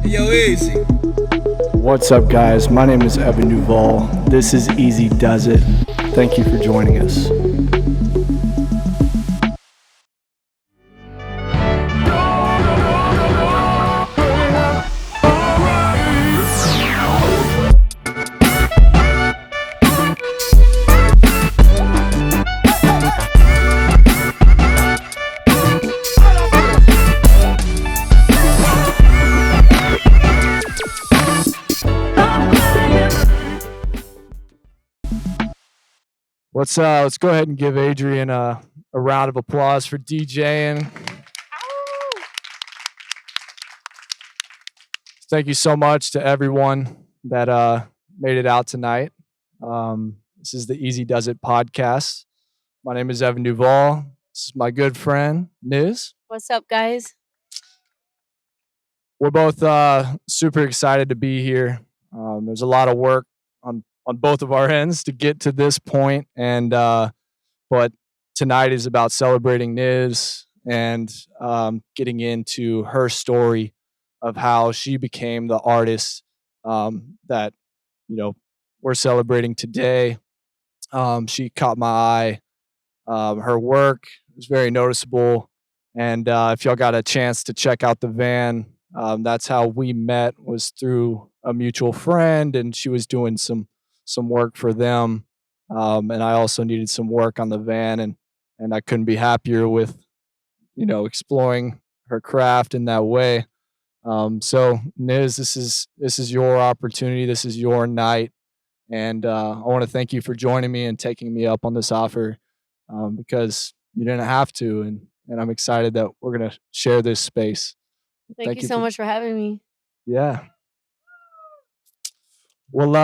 Yo, Easy. What's up, guys? My name is Evan Duval. This is Easy Does It. Thank you for joining us. Let's go ahead and give Adrian a round of applause for DJing. Thank you so much to everyone that made it out tonight. This is the Easy Does It podcast. My name is Evan Duval. This is my good friend, Niz. What's up, guys? We're both super excited to be here. There's a lot of work on both of our ends to get to this point, and but tonight is about celebrating Niz and getting into her story of how she became the artist that we're celebrating today. She caught my eye. Her work was very noticeable, and if y'all got a chance to check out the van, that's how we met, was through a mutual friend, and she was doing some work for them, and I also needed some work on the van, and I couldn't be happier with exploring her craft in that way. So Niz, this is your opportunity. This is your night, and I want to thank you for joining me and taking me up on this offer, because you didn't have to, and I'm excited that we're gonna share this space. Thank you so much for having me. Yeah. Well,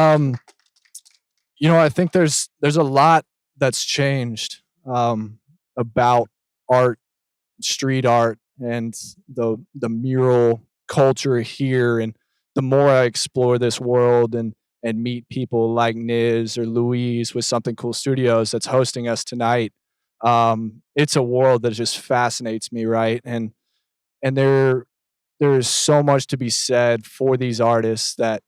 I think there's a lot that's changed about art, street art, and the mural culture here. And the more I explore this world and meet people like Niz or Louise with Something Cool Studios that's hosting us tonight, it's a world that just fascinates me, right? And there is so much to be said for these artists that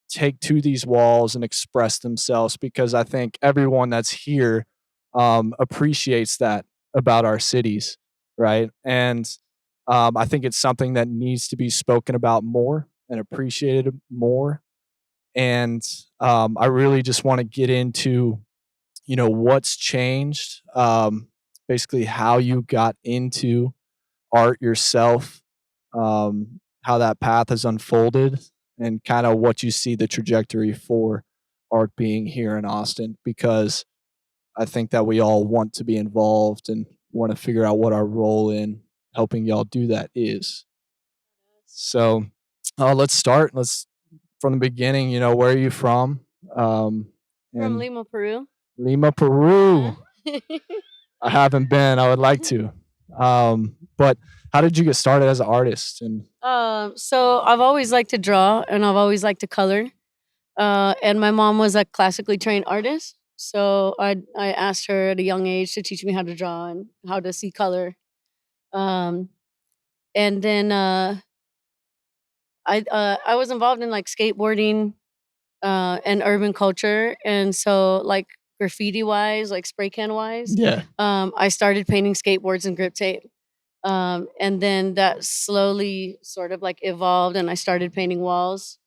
take to these walls and express themselves, because I think everyone that's here appreciates that about our cities, right? And I think it's something that needs to be spoken about more and appreciated more. And I really just want to get into, what's changed, basically how you got into art yourself, how that path has unfolded, and kind of what you see the trajectory for art being here in Austin, because I think that we all want to be involved and want to figure out what our role in helping y'all do that is. So let's start. Let's from the beginning. Where are you from? From Lima, Peru. Lima, Peru. Yeah. I haven't been. I would like to. But how did you get started as an artist? And So I've always liked to draw, and I've always liked to color. And my mom was a classically trained artist, so I asked her at a young age to teach me how to draw and how to see color. Um, and then I was involved in like skateboarding and urban culture, and so like graffiti wise, like spray can wise, yeah, I started painting skateboards and grip tape. And then that slowly sort of like evolved, and I started painting walls.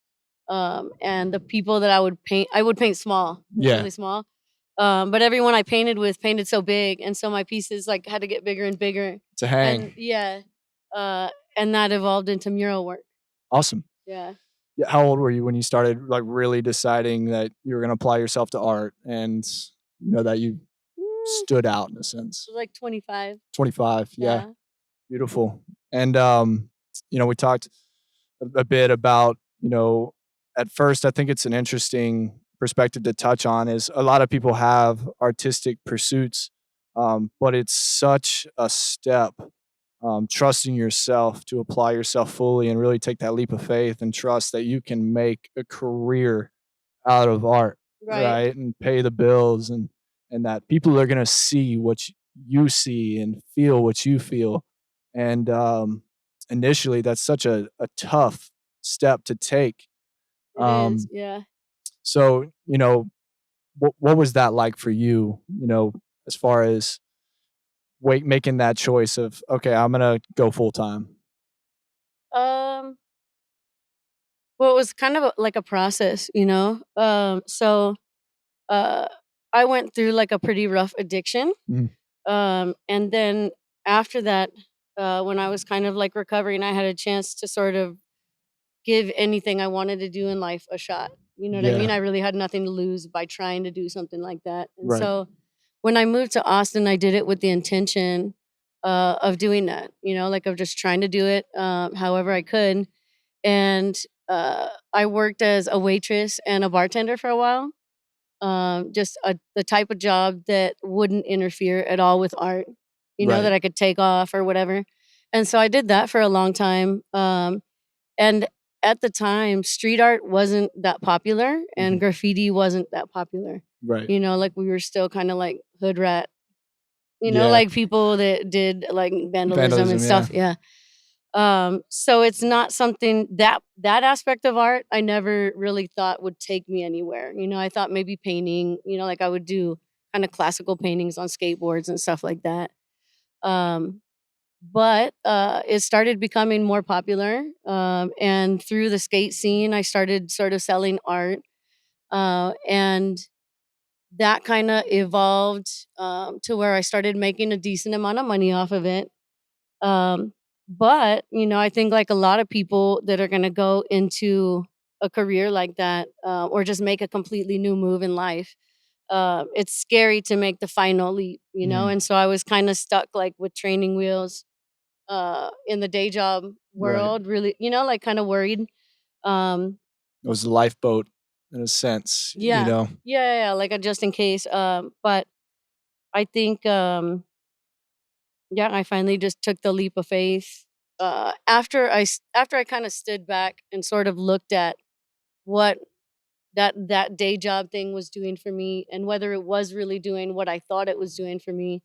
And the people that I would paint small, Yeah. really small. But everyone I painted with painted so big, and so my pieces like had to get bigger and bigger. to hang. And yeah, and that evolved into mural work. Awesome. Yeah, Yeah, how old were you when you started like really deciding that you were going to apply yourself to art, and that you it stood out in a sense? was like 25. 25. Yeah. Yeah. Beautiful. And we talked a bit about, at first I think it's an interesting perspective to touch on, is a lot of people have artistic pursuits, but it's such a step, trusting yourself to apply yourself fully and really take that leap of faith and trust that you can make a career out of art, right? And pay the bills, and that people are going to see what you see and feel what you feel. And initially, that's such a tough step to take. It is, Um, yeah. so, what was that like for you, as far as making that choice of, okay, I'm gonna go full time? Um, well, it was kind of like a process, you know? Uh, I went through like a pretty rough addiction. Mhm. And then after that, when I was kind of like recovering, I had a chance to sort of give anything I wanted to do in life a shot. You know what I Yeah, mean? I really had nothing to lose by trying to do something like that. And right, so when I moved to Austin, I did it with the intention of doing that, like of just trying to do it however I could. And I worked as a waitress and a bartender for a while. Just the type of job that wouldn't interfere at all with art, right. that I could take off or whatever. And so I did that for a long time. And at the time, street art wasn't that popular and Mhm. graffiti wasn't that popular. Right. Like we were still kind of like hood rat, Yeah. like people that did like vandalism and Vandalism, yeah. stuff. Yeah. So it's not something that aspect of art I never really thought would take me anywhere. I thought maybe painting, like I would do kind of classical paintings on skateboards and stuff like that. Um, but it started becoming more popular, and through the skate scene, I started sort of selling art, and that kind of evolved to where I started making a decent amount of money off of it. But, I think like a lot of people that are gonna go into a career like that, or just make a completely new move in life, it's scary to make the final leap, Mhm. and so I was kinda stuck, like, with training wheels, in the day job Right. world, really, like, kinda worried. Um, It was the lifeboat in a sense, yeah. Yeah, like a just in case, but I think, yeah, I finally just took the leap of faith. After I kinda stood back and sort of looked at what that day job thing was doing for me and whether it was really doing what I thought it was doing for me,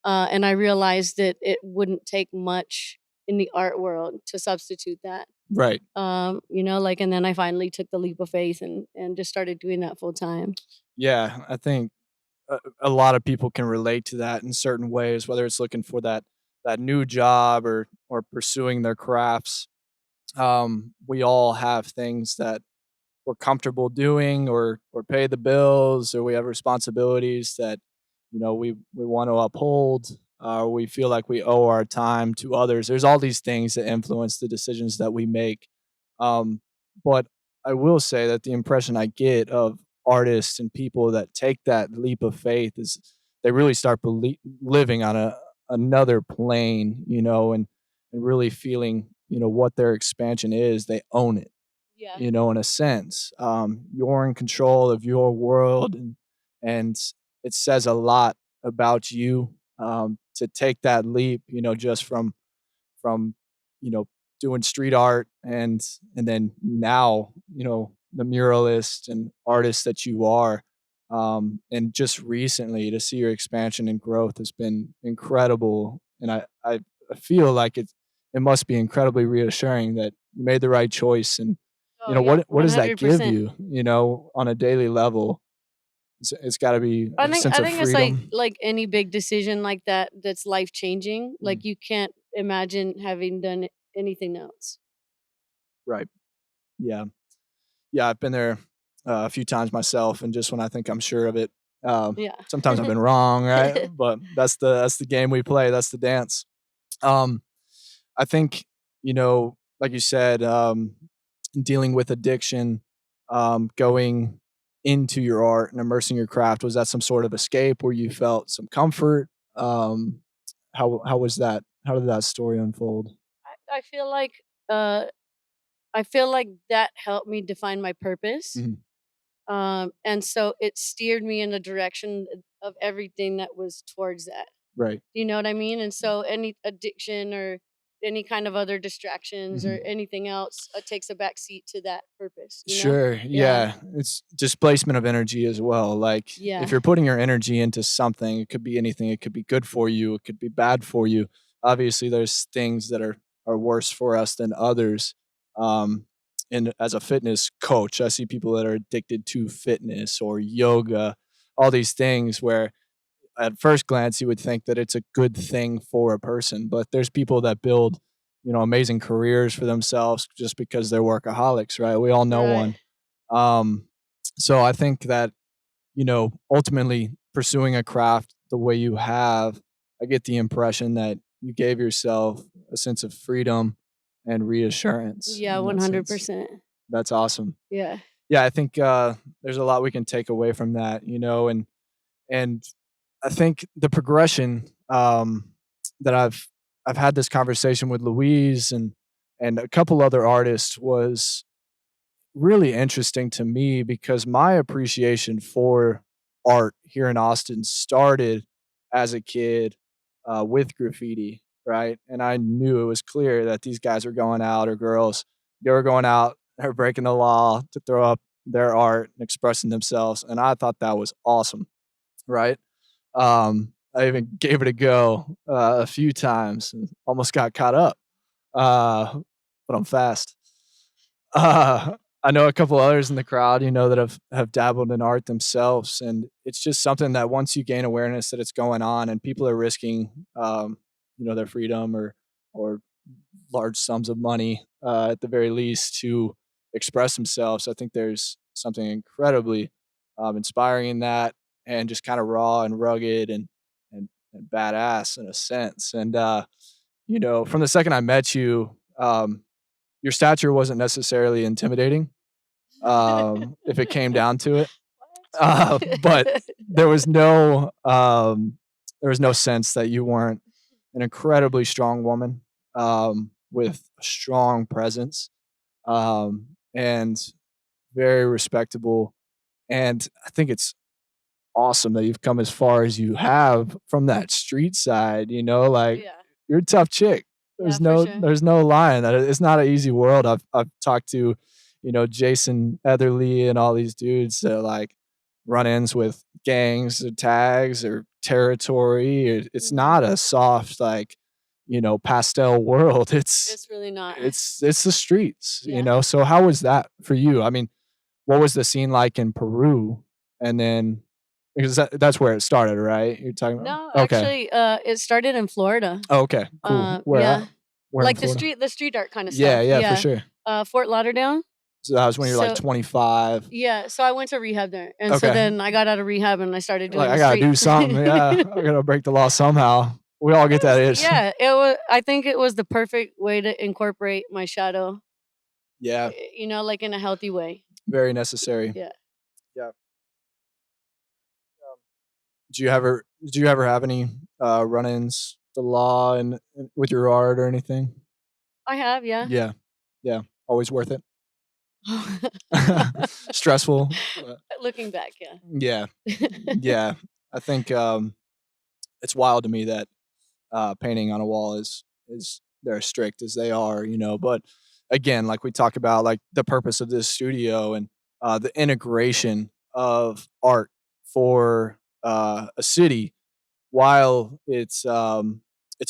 and I realized that it wouldn't take much in the art world to substitute that. Right. Like, and then I finally took the leap of faith and just started doing that full time. Yeah, I think a lot of people can relate to that in certain ways, whether it's looking for that new job or pursuing their crafts. We all have things that we're comfortable doing or pay the bills, or we have responsibilities that we want to uphold. We feel like we owe our time to others. There's all these things that influence the decisions that we make. um, but I will say that the impression I get of artists and people that take that leap of faith is they really start living on another plane, and really feeling what their expansion is. They own it, Yeah. in a sense. You're in control of your world, and it says a lot about you, to take that leap, just from you know doing street art, and then now, the muralist and artist that you are. And just recently to see your expansion and growth has been incredible, and I feel like it must be incredibly reassuring that you made the right choice. And Oh, yeah, what does that give 100%. you, on a daily level? It's got to be I a think sense I of think it's freedom. like any big decision like that that's life changing. Mm, Like you can't imagine having done anything else. right. Yeah. Yeah, I've been there a few times myself, and just when I think I'm sure of it, Yeah. sometimes I've been wrong, right? But that's the game we play. That's the dance. Um, I think, like you said, dealing with addiction, going into your art and immersing your craft, was that some sort of escape where you felt some comfort? Um, how was that? How did that story unfold? I feel like uh I feel like that helped me define my purpose. Mhm. And so it steered me in the direction of everything that was towards that. Right. You know what I mean? And so any addiction or any kind of other distractions or Mhm. anything else takes a back seat to that purpose. Sure, Yeah. yeah, it's displacement of energy as well. Like, if Yeah. you're putting your energy into something, it could be anything, it could be good for you, it could be bad for you. Obviously, there's things that are worse for us than others, um, in as a fitness coach. I see people that are addicted to fitness or yoga, all these things where at first glance you would think that it's a good thing for a person, but there's people that build, amazing careers for themselves just because they're workaholics, right? We all know Right. one. Um, so I think that, ultimately pursuing a craft the way you have, I get the impression that you gave yourself a sense of freedom and reassurance Yeah, in that sense. 100%. That's awesome. Yeah. Yeah, I think there's a lot we can take away from that, and I think the progression that I've had this conversation with Louise and a couple other artists was really interesting to me because my appreciation for art here in Austin started as a kid with graffiti, right? And I knew it was clear that these guys were going out, or girls, they were going out, they're breaking the law to throw up their art and expressing themselves. And I thought that was awesome, right? I even gave it a go a few times and almost got caught up, uh, but I'm fast. I know a couple others in the crowd, that have dabbled in art themselves, and it's just something that once you gain awareness that it's going on and people are risking, their freedom or large sums of money, at the very least, to express themselves. I think there's something incredibly inspiring in that, and just kind of raw and rugged and badass in a sense. And from the second I met you, your stature wasn't necessarily intimidating, if it came down to it. But What? there was no sense that you weren't an incredibly strong woman, with a strong presence, and very respectable. And I think it's awesome that you've come as far as you have from that street side, like, Yeah. you're a tough chick. Yeah, for sure. There's no lying that it's not an easy world. I've talked to, Jason Etherly and all these dudes that like run-ins with gangs or tags or territory. It's not Mhm. a soft like, pastel world. It's really not. It's the streets, Yeah. So how was that for you? I mean, what was the scene like in Peru? And then because that's where it started, right? You're talking about? No, Okay. actually, it started in Florida. Oh, okay, cool. Where at? Yeah, Where in like Florida? the street art kinda Yeah, stuff. yeah, for Yeah. sure. Fort Lauderdale. So that was when you're like So 25. yeah, so I went to rehab there, and so Okay. then I got out of rehab and I started Like, doing I the gotta street. do something. Yeah, I gotta break the law somehow. We all get that itch. Yeah, I think it was the perfect way to incorporate my shadow, Yeah, like in a healthy way. very necessary. Yeah. Yeah. Um, did you ever have any run-ins, the law, and with your art or anything? I have, yeah. Yeah, yeah. Always worth it. Stressful. Looking back, yeah. Yeah, yeah. I think it's wild to me that painting on a wall is they're as strict as they are, But again, like we talk about, like the purpose of this studio and the integration of art for a city, while its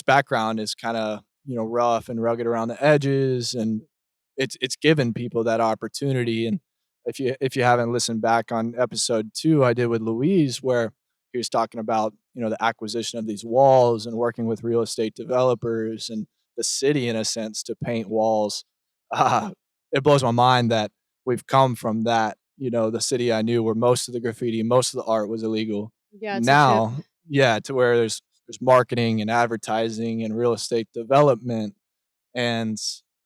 background is kind of rough and rugged around the edges, and it's given people that opportunity. And if you haven't listened back on episode 2 I did with Louise, where he was talking about the acquisition of these walls and working with real estate developers and the city in a sense to paint walls, uh, it blows my mind that we've come from that, the city I knew where most of the graffiti, most of the art was illegal, Yeah, it's a trip. now, yeah, to where there's marketing and advertising and real estate development, and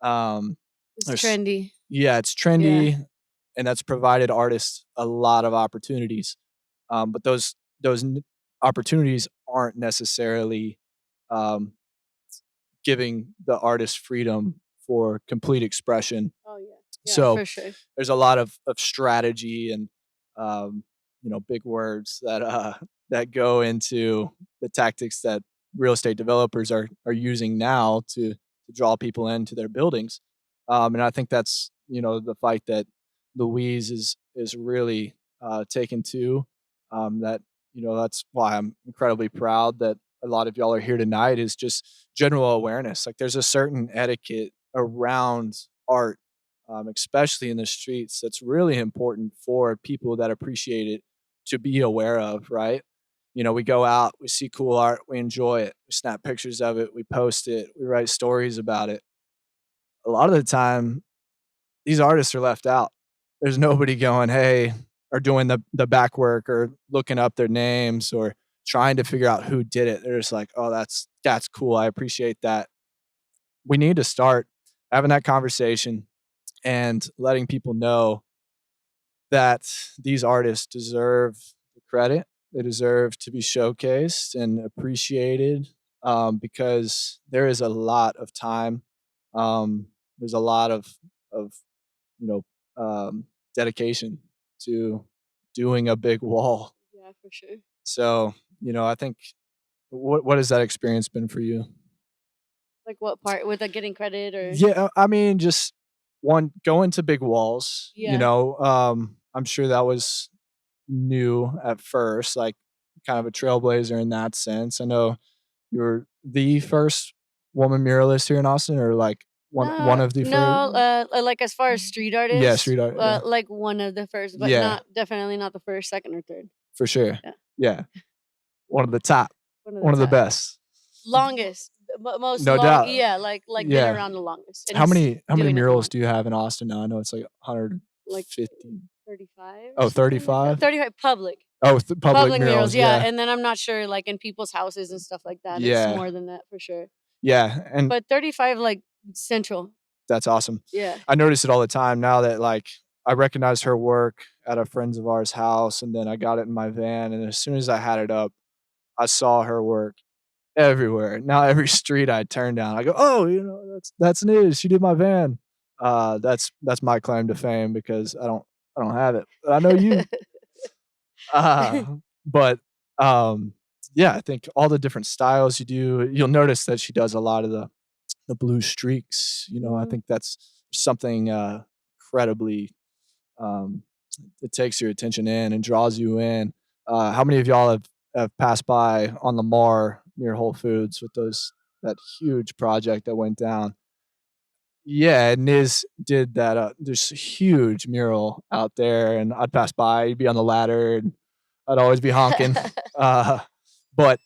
um, It's there's trendy. yeah, it's Yeah. trendy, and that's provided artists a lot of opportunities. But those opportunities aren't necessarily um, giving the artist freedom for complete expression. Oh, yeah. Yeah, So for sure. there's a lot of strategy and um, big words that that go into the tactics that real estate developers are using now to draw people into their buildings. And I think that's the fight that Louise is really taken to. That that's why I'm incredibly proud that a lot of y'all are here tonight. Is just general awareness. Like there's a certain etiquette around art especially in the streets, that's really important for people that appreciate it to be aware of, right? We go out, we see cool art, we enjoy it, we snap pictures of it, we post it, we write stories about it. A lot of the time, these artists are left out. There's nobody going, hey, or doing the back work or looking up their names or trying to figure out who did it. They're just like, oh, that's cool. I appreciate that. We need to start having that conversation and letting people know that these artists deserve the credit. They deserve to be showcased and appreciated, because there is a lot of time. There's a lot of you know dedication to doing a big wall. Yeah, for sure. So I think what has that experience been for you? Like what part with the getting credit or Yeah, I mean, just one going to big walls. yeah. I'm sure that was new at first, like kind of a trailblazer in that sense. I know you were the first woman muralist here in Austin, or like one No, of the first. no, like as far as street Yeah, artists, street art. Yeah, like one of the first, but yeah, not definitely not the first, second, or third. for sure. Yeah, Yeah, one of the top, one of the one of the top. best, Longest, most no long, doubt. yeah, like been Yeah. around the longest, and How he's many doing it the murals longest. do you have in Austin now? I know it's like Like 150. 35 or Oh, something like that. 35? 35 public. Oh, public Public murals, murals. yeah, Yeah, and then I'm not sure, like, in people's houses and stuff like that, it's yeah, more than that for sure. yeah, and But 35, like, central. that's awesome. Yeah. I notice it all the time now that like I recognized her work at a friends of ours house, and then I got it in my van, and as soon as I had it up, I saw her work everywhere. Now every street I turn down, I go, "Oh, that's news. She did my van." That's my claim to fame because I don't have it, but I know you. But yeah, I think all the different styles you do, you'll notice that she does a lot of the blue streaks. I Mhm. think that's something incredibly, um, it takes your attention in and draws you in. How many of y'all have passed by on the Mar near Whole Foods with that huge project that went down? Yeah, Niz did that. There's a huge mural out there, and I'd pass by. You'd be on the ladder, and I'd always be honking. Uh, but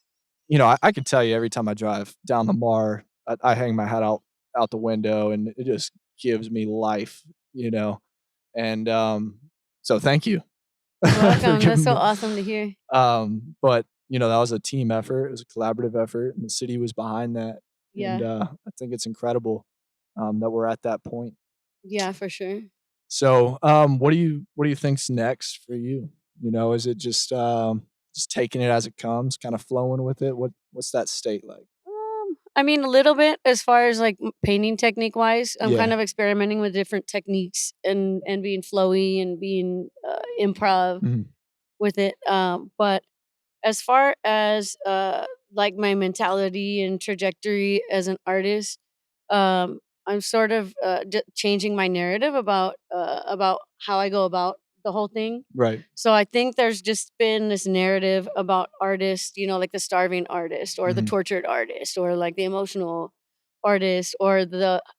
I can tell you every time I drive down the Mar, I hang my hat out the window, and it just gives me life. You know, and so thank you You're for welcome, that's giving so me. awesome to hear. But that was a team effort. It was a collaborative effort, and the city was behind that. And Yeah. I think it's incredible that we're at that point. Yeah, for sure. So, what do you think's next for you? Is it just taking it as it comes, kind of flowing with it? What's that state like? I mean, a little bit as far as, like, painting technique wise, I'm kind Yeah. of experimenting with different techniques and being flowy and being, improv Mhm. with it, but as far as, like, my mentality and trajectory as an artist, I'm sort of, changing my narrative about how I go about the whole thing. Right. So I think there's just been this narrative about artists, like the starving artist or the Mhm. tortured artist or like the emotional artist or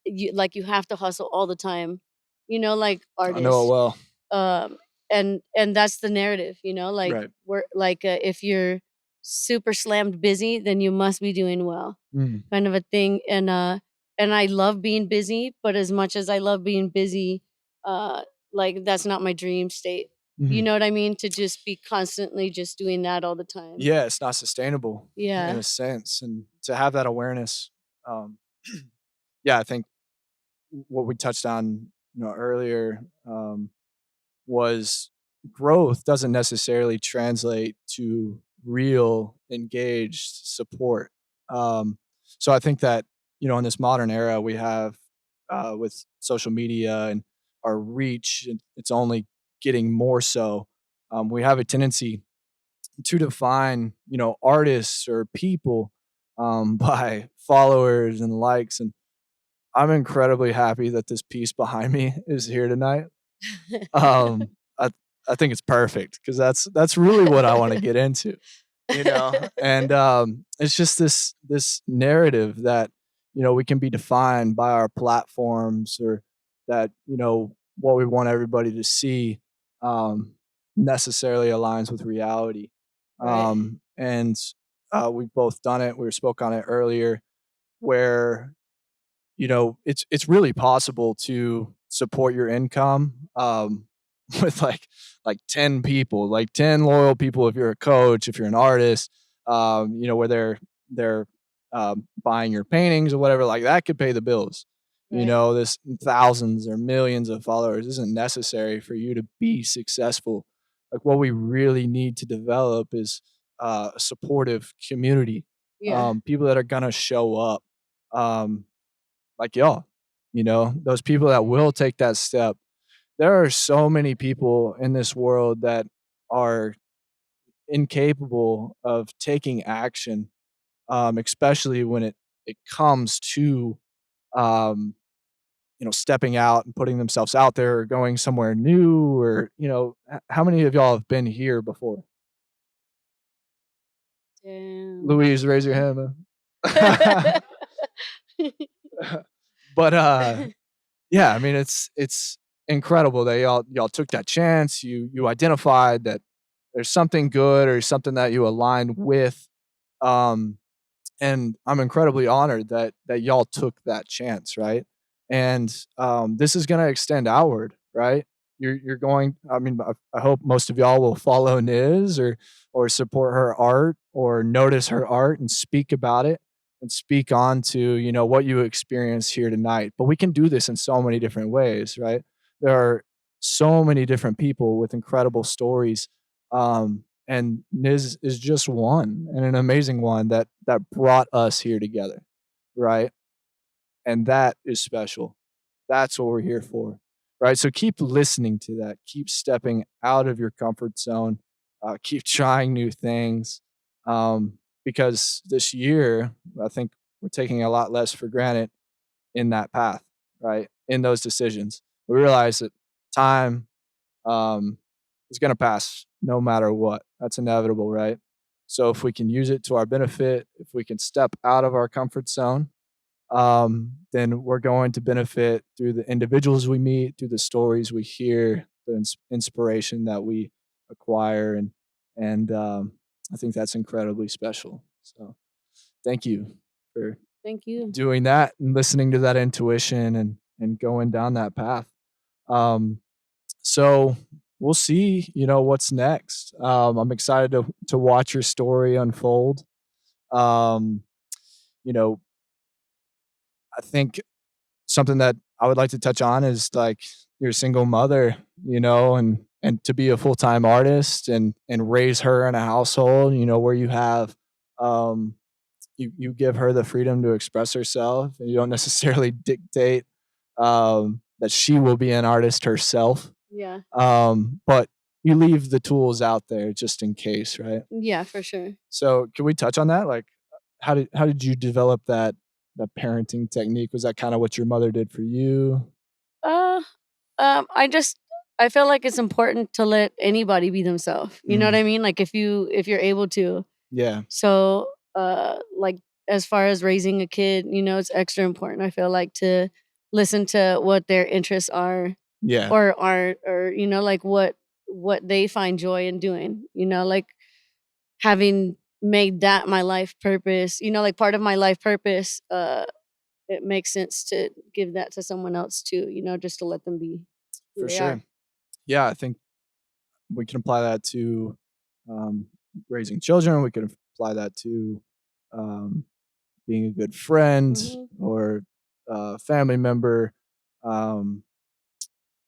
you have to hustle all the time, like I know it artists. well. Um, and that's the narrative, like Right. we're like if you're super slammed busy, then you must be doing well, Mhm. kind of a thing. And I love being busy, but as much as I love being busy, uh, like that's not my dream state. You Mhm. know what I mean? To just be constantly just doing that all the time. Yeah, it's not sustainable in Yeah. a sense, and to have that awareness, um, yeah, I think what we touched on, earlier, was growth doesn't necessarily translate to real engaged support. Um, so I think that in this modern era we have, with social media and our reach, and it's only getting more so. We have a tendency to define artists or people by followers and likes, and I'm incredibly happy that this piece behind me is here tonight. um, I I think it's perfect because that's really what I wanna get into, and, it's just this narrative that, we can be defined by our platforms or that what we want everybody to see um, necessarily aligns with reality. Right. And we've both done it. We spoke on it earlier, where it's really possible to support your income with like 10 people, like 10 loyal people if you're a coach, if you're an artist, where they're buying your paintings or whatever, like that could pay the bills. Right. This thousands or millions of followers isn't necessary for you to be successful. Like what we really need to develop is a supportive community, Yeah. people that are gonna show up. Um, like y'all, those people that will take that step. There are so many people in this world that are incapable of taking action, especially when it comes to um, stepping out and putting themselves out there or going somewhere new, or how many of y'all have been here before? Damn. Louise, raise your hand, man. But yeah, I mean, it's incredible that y'all took that chance. You identified that there's something good or something that you aligned with, um, and I'm incredibly honored that y'all took that chance, right? And this is going to extend outward, right? You're going. I mean, I hope most of y'all will follow Niz or support her art or notice her art and speak about it and speak on to what you experience here tonight. But we can do this in so many different ways, right? There are so many different people with incredible stories, and Niz is just one, and an amazing one that brought us here together, right? And that is special. That's what we're here for, right? So keep listening to that. Keep stepping out of your comfort zone. Keep trying new things, because this year I think we're taking a lot less for granted in that path, right? In those decisions, we realize that time um, is going to pass no matter what. That's inevitable, right? So if we can use it to our benefit, if we can step out of our comfort zone, then we're going to benefit through the individuals we meet, through the stories we hear, the inspiration that we acquire, and I think that's incredibly special. So thank you for Thank you. doing that and listening to that intuition and going down that path. Um, so we'll see, what's next. I'm excited to watch your story unfold. Um, you know, I think something that I would like to touch on is like you're a single mother, and to be a full time artist and raise her in a household, where you have you give her the freedom to express herself, and you don't necessarily dictate that she will be an artist herself. Yeah. But you leave the tools out there just in case, right? Yeah, for sure. So can we touch on that? Like, how did you develop that parenting technique? Was that kind of what your mother did for you? Uh, I just I feel like it's important to let anybody be themselves. You know what Mm, I mean? Like if you're able to. yeah, So, like as far as raising a kid, it's extra important. I feel like to listen to what their interests are, yeah, or art, or like what they find joy in doing. Like having made that my life purpose. Like part of my life purpose. It makes sense to give that to someone else too. Just to let them be who for they are. sure. Yeah, I think we can apply that to um, raising children. We can apply that to um, being a good friend Hmm. or family member. Um,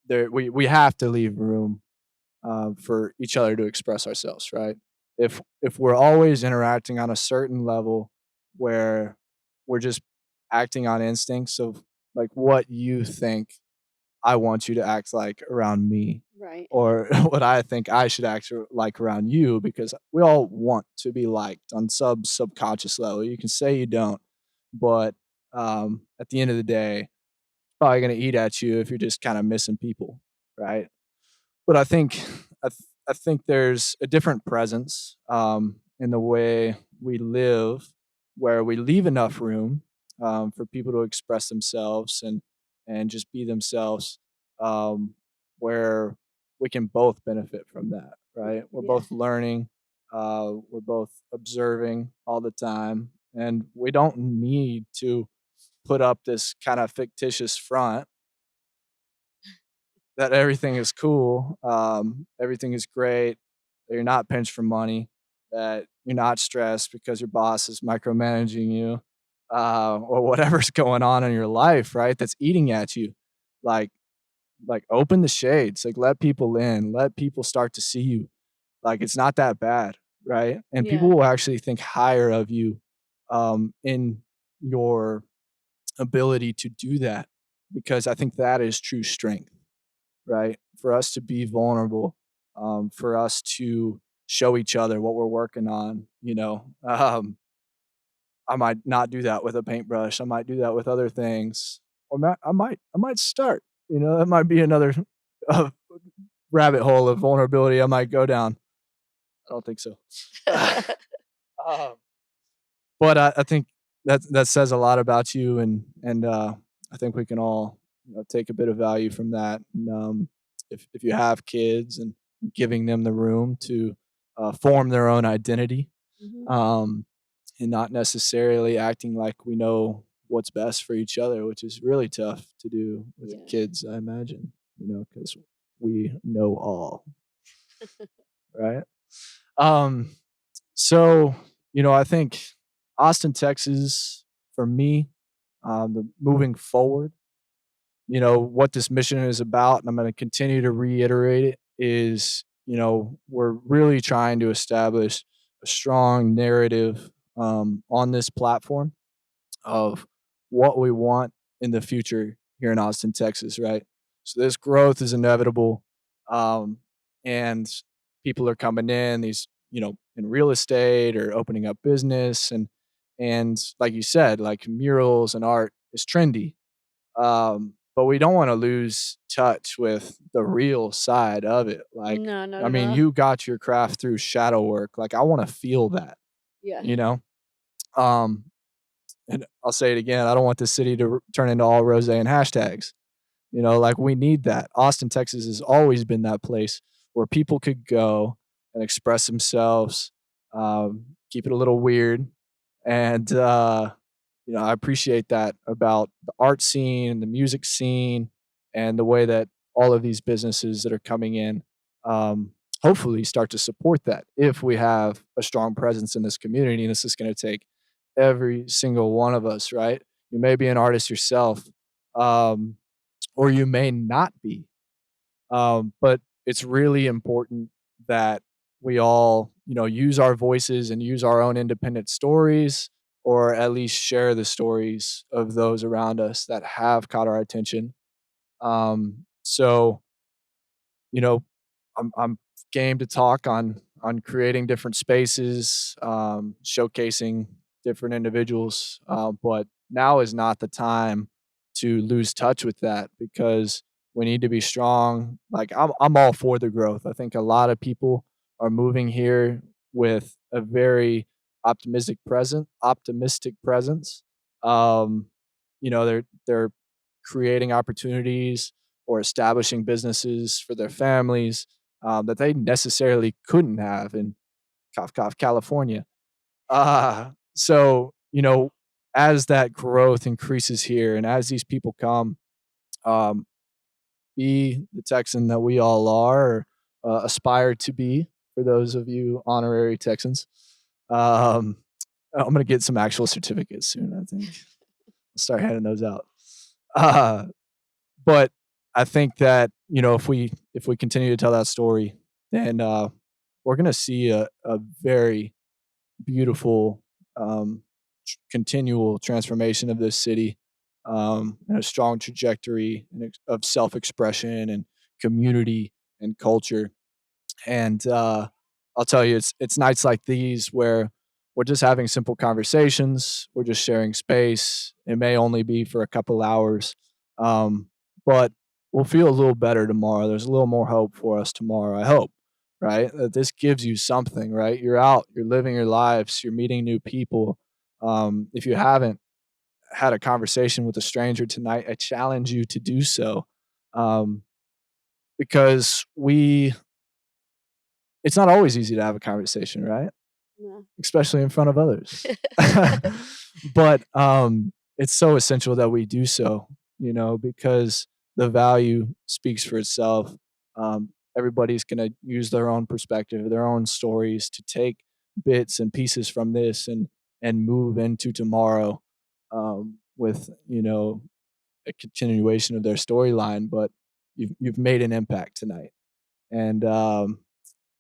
we have to leave room for each other to express ourselves, right? If we're always interacting on a certain level where we're just acting on instincts of like what you think I want you to act like around me, Right. or what I think I should act like around you, because we all want to be liked on subconscious level. You can say you don't, but at the end of the day, probably gonna eat at you if you're just kind of missing people, right? But I think there's a different presence in the way we live, where we leave enough room for people to express themselves, and just be themselves, um, where we can both benefit from that, right? We're Yeah. both learning, we're both observing all the time, and we don't need to put up this kind of fictitious front that everything is cool, everything is great, that you're not pinched for money, that you're not stressed because your boss is micromanaging you, or whatever's going on in your life, right? That's eating at you. Like, open the shades, like let people in, let people start to see you. Like it's not that bad, right? And people Yeah. will actually think higher of you, in your ability to do that, because I think that is true strength, right? For us to be vulnerable, for us to show each other what we're working on, I might not do that with a paintbrush. I might do that with other things, or I might start. That might be another uh, rabbit hole of vulnerability I might go down. I don't think so. um, but I think that says a lot about you, and I think we can all take a bit of value from that. And if you have kids, and giving them the room to form their own identity, Mhm. um, and not necessarily acting like we know what's best for each other, which is really tough to do with Yeah. kids, I imagine. Because we know all, right? Um, so, I think Austin, Texas, for me, moving forward, what this mission is about, and I'm going to continue to reiterate it, is, we're really trying to establish a strong narrative, on this platform of what we want in the future here in Austin, Texas, right? So this growth is inevitable, and people are coming in these, in real estate or opening up business, and like you said, like murals and art is trendy, but we don't want to lose touch with the real side of it. Like, No, not I at mean, all. you got your craft through shadow work. Like, I want to feel that, Yeah. you know. Um, and I'll say it again, I don't want the city to turn into all rose and hashtags. Like we need that. Austin, Texas has always been that place where people could go and express themselves, keep it a little weird. And, I appreciate that about the art scene and the music scene and the way that all of these businesses that are coming in, um, hopefully start to support that if we have a strong presence in this community. And this is going to take every single one of us, right? You may be an artist yourself, um, or you may not be. But it's really important that we all, use our voices and use our own independent stories, or at least share the stories of those around us that have caught our attention. So, you know, I'm game to talk on creating different spaces, showcasing different individuals, but now is not the time to lose touch with that, because we need to be strong. Like I'm all for the growth. I think a lot of people are moving here with a very optimistic presence. Um, they're creating opportunities or establishing businesses for their families, that they necessarily couldn't have in cough cough California. So as that growth increases here, and as these people come, um, be the Texan that we all are, or aspire to be. For those of you honorary Texans, um, I'm gonna get some actual certificates soon. I think I'll start handing those out. Uh, but I think that if we continue to tell that story, then we're gonna see a very beautiful, continual transformation of this city, and a strong trajectory of self expression and community and culture. And I'll tell you, it's nights like these where we're just having simple conversations. We're just sharing space. It may only be for a couple hours, but we'll feel a little better tomorrow. There's a little more hope for us tomorrow, I hope, right? That this gives you something, right? You're out, you're living your lives, you're meeting new people. If you haven't, had a conversation with a stranger tonight, I challenge you to do so. Um, because it's not always easy to have a conversation, right? Yeah. Especially in front of others. But it's so essential that we do so, because the value speaks for itself. Everybody's going to use their own perspective, their own stories to take bits and pieces from this and move into tomorrow with a continuation of their storyline. But you've made an impact tonight, and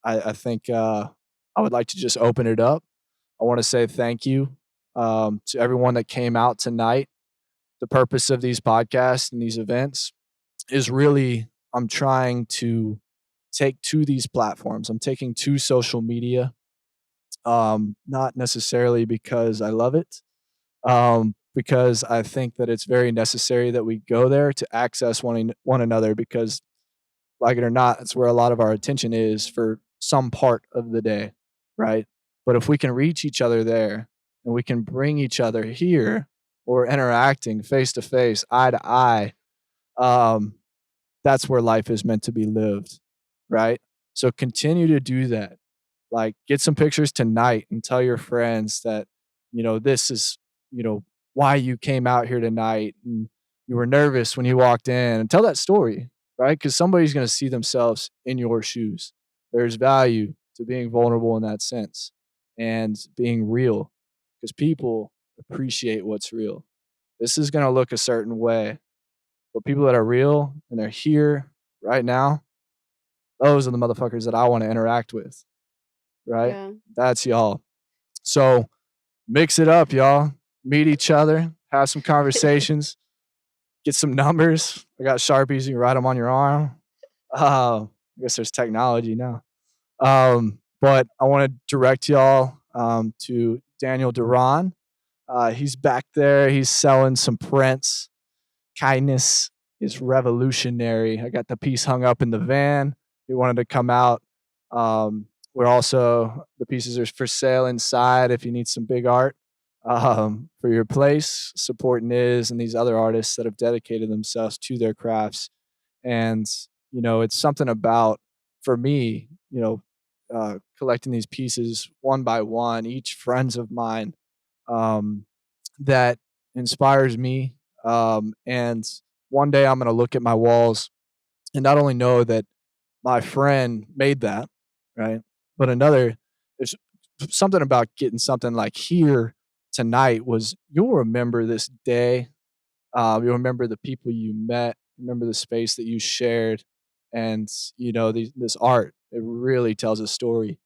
I think I would like to just open it up. I want to say thank you to everyone that came out tonight. The purpose of these podcasts and these events is really I'm trying to take to these platforms. I'm taking to social media, not necessarily because I love it, because I think that it's very necessary that we go there to access one another because like it or not, it's where a lot of our attention is for some part of the day, right? But if we can reach each other there and we can bring each other here or interacting face to face, eye to eye, um, that's where life is meant to be lived, right? So continue to do that. Like get some pictures tonight and tell your friends that, this is, you know, why you came out here tonight and you were nervous when you walked in and tell that story, right? Because somebody's going to see themselves in your shoes. There's value to being vulnerable in that sense and being real because people appreciate what's real. This is going to look a certain way, but people that are real and they're here right now, those are the motherfuckers that I want to interact with, right? Yeah. That's y'all. So mix it up, y'all. Meet each other, have some conversations, get some numbers. I got Sharpies, you can write them on your arm. I guess there's technology now. But I want to direct y'all to Daniel Duran. He's back there. He's selling some prints. Kindness is revolutionary. I got the piece hung up in the van. He wanted to come out. We're also the pieces are for sale inside if you need some big art for your place. Support Niz and these other artists that have dedicated themselves to their crafts. And it's something about for me, collecting these pieces one by one, each friends of mine um, that inspires me. And one day I'm going to look at my walls and not only know that my friend made that, right? But there's something about getting something like here tonight was you'll remember this day. You'll remember the people you met, remember the space that you shared. And, this art, it really tells a story.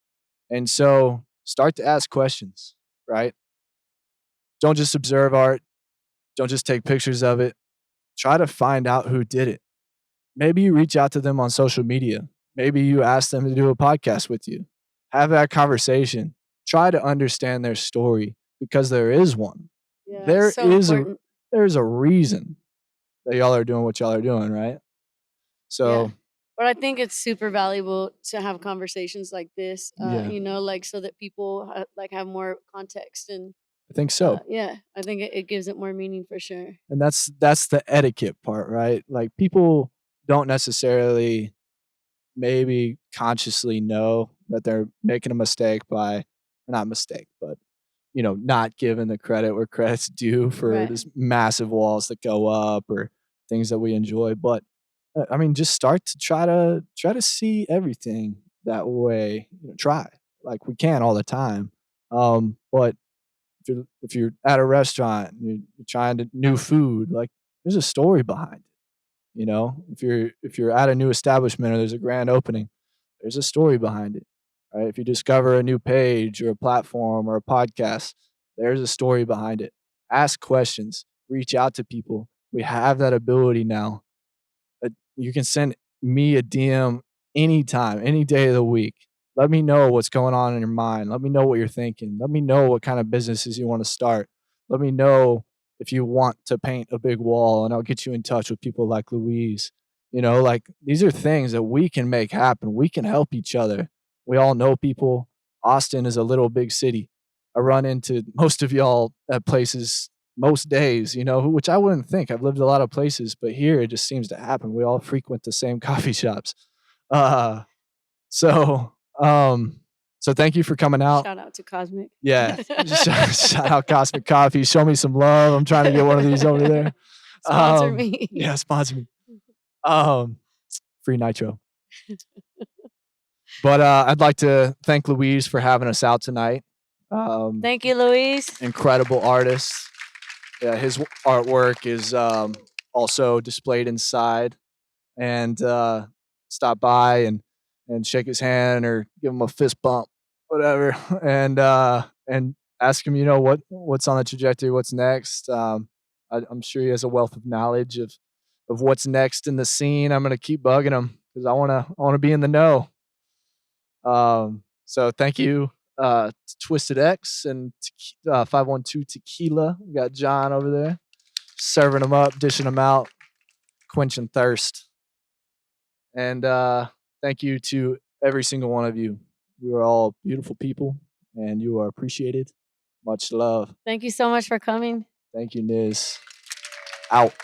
And so start to ask questions, right? Don't just observe art. Don't just take pictures of it. Try to find out who did it. Maybe you reach out to them on social media. Maybe you ask them to do a podcast with you. Have that conversation. Try to understand their story because there is one. Yeah. There So is important. there's a reason that y'all are doing what y'all are doing, right? Yeah. So But I think it's super valuable to have conversations like this, yeah, like so that people like have more context and I think so. yeah, I think it gives it more meaning for sure. And that's the etiquette part, right? Like people don't necessarily maybe consciously know that they're making a mistake by not mistake, but not giving the credit where credit's due for Right. this massive walls that go up or things that we enjoy. But I mean, just start to try to see everything that way. Try like we can all the time. But if you're at a restaurant, you're trying to new food, like there's a story behind it. If you're at a new establishment or there's a grand opening, there's a story behind it, right? If you discover a new page or a platform or a podcast, there's a story behind it. Ask questions, reach out to people. We have that ability now. You can send me a DM anytime, any day of the week. Let me know what's going on in your mind. Let me know what you're thinking. Let me know what kind of businesses you want to start. Let me know if you want to paint a big wall, and I'll get you in touch with people like Louise. Like these are things that we can make happen. We can help each other. We all know people. Austin is a little big city. I run into most of y'all at places, most days, which I wouldn't think. I've lived a lot of places, but here it just seems to happen. We all frequent the same coffee shops. Uh, so, um, so thank you for coming out. Shout out to Cosmic. Yeah, shout out Cosmic Coffee. Show me some love. I'm trying to get one of these over there. Sponsor me. Yeah, sponsor me. Free nitro. But I'd like to thank Louise for having us out tonight. Thank you, Louise. Incredible artist. Yeah, his artwork is also displayed inside. And stop by and shake his hand or give him a fist bump, whatever, and ask him, what's on the trajectory, what's next. I'm sure he has a wealth of knowledge of what's next in the scene. I'm gonna keep bugging him because I wanna be in the know. So thank you to Twisted X and 512 Tequila. We got John over there serving them up, dishing them out, quenching thirst. And thank you to every single one of you. You are all beautiful people and you are appreciated. Much love. Thank you so much for coming. Thank you, Niz. Out.